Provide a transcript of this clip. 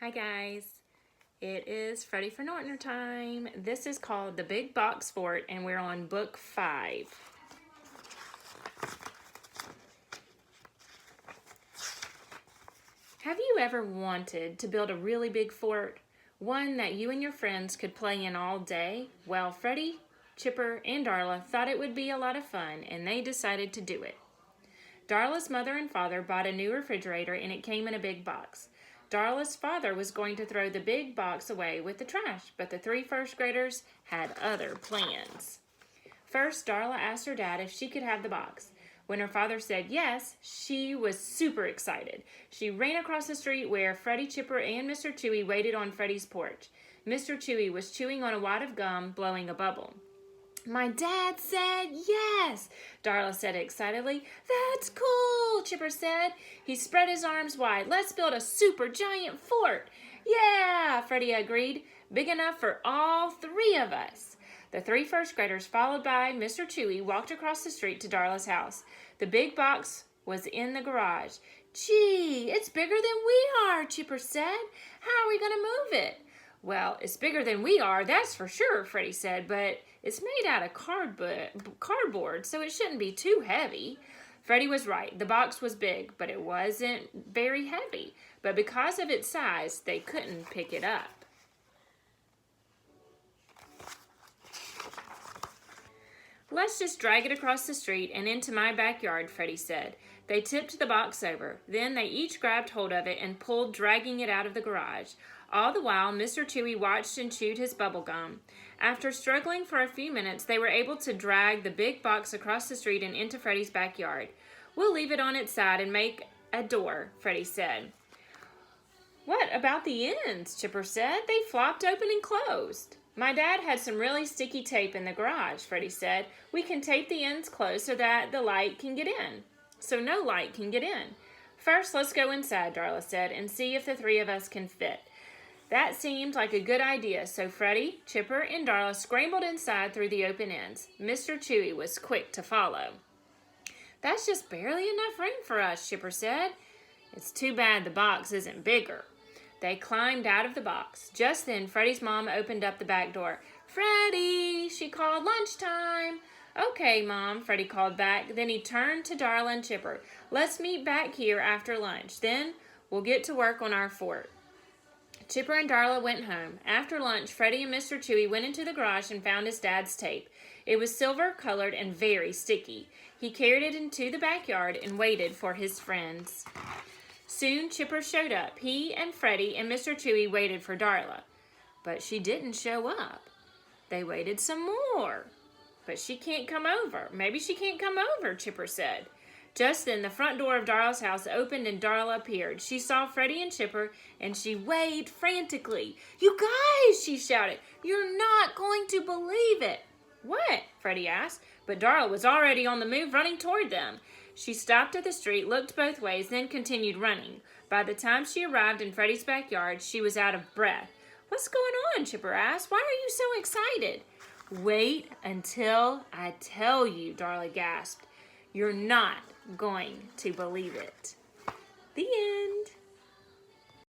Hi guys, it is Freddie for Nortner time. This is called The Big Box Fort and we're on book 5. Have you ever wanted to build a really big fort? One that you and your friends could play in all day? Well, Freddie, Chipper, and Darla thought it would be a lot of fun and they decided to do it. Darla's mother and father bought a new refrigerator and it came in a big box. Darla's father was going to throw the big box away with the trash, but the 3 first graders had other plans. First, Darla asked her dad if she could have the box. When her father said yes, she was super excited. She ran across the street where Freddie, Chipper, and Mr. Chewy waited on Freddie's porch. Mr. Chewy was chewing on a wad of gum, blowing a bubble. "My dad said yes," Darla said excitedly. "That's cool," Chipper said. He spread his arms wide. "Let's build a super giant fort." "Yeah," Freddie agreed. "Big enough for all 3 of us." The 3 first graders, followed by Mr. Chewy, walked across the street to Darla's house. The big box was in the garage. "Gee, it's bigger than we are," Chipper said. "How are we going to move it?" "Well, it's bigger than we are, that's for sure," Freddie said, "but it's made out of cardboard, so it shouldn't be too heavy." Freddie was right. The box was big, but it wasn't very heavy. But because of its size, they couldn't pick it up. "Let's just drag it across the street and into my backyard," Freddie said. They tipped the box over. Then they each grabbed hold of it and pulled, dragging it out of the garage. All the while, Mr. Chewy watched and chewed his bubble gum. After struggling for a few minutes, they were able to drag the big box across the street and into Freddie's backyard. "We'll leave it on its side and make a door," Freddie said. "What about the ends?" Chipper said. "They flopped open and closed." "My dad had some really sticky tape in the garage," Freddie said. "We can tape the ends closed so that the light can get in. So no light can get in." "First, let's go inside," Darla said, "and see if the 3 of us can fit." That seemed like a good idea, so Freddie, Chipper, and Darla scrambled inside through the open ends. Mr. Chewy was quick to follow. "That's just barely enough room for us," Chipper said. "It's too bad the box isn't bigger." They climbed out of the box. Just then, Freddie's mom opened up the back door. "Freddie," she called, "lunchtime." "Okay, Mom," Freddie called back. Then he turned to Darla and Chipper. "Let's meet back here after lunch. Then we'll get to work on our fort." Chipper and Darla went home. After lunch, Freddie and Mr. Chewy went into the garage and found his dad's tape. It was silver-colored and very sticky. He carried it into the backyard and waited for his friends. Soon Chipper showed up. He and Freddie and Mr. Chewy waited for Darla. But she didn't show up. They waited some more. "But she can't come over. Maybe she can't come over," Chipper said. Just then, the front door of Darla's house opened and Darla appeared. She saw Freddie and Chipper, and she waved frantically. "You guys," she shouted, "you're not going to believe it." "What?" Freddie asked, but Darla was already on the move, running toward them. She stopped at the street, looked both ways, then continued running. By the time she arrived in Freddie's backyard, she was out of breath. "What's going on?" Chipper asked. "Why are you so excited?" "Wait until I tell you," Darla gasped. "You're not going to believe it." The end.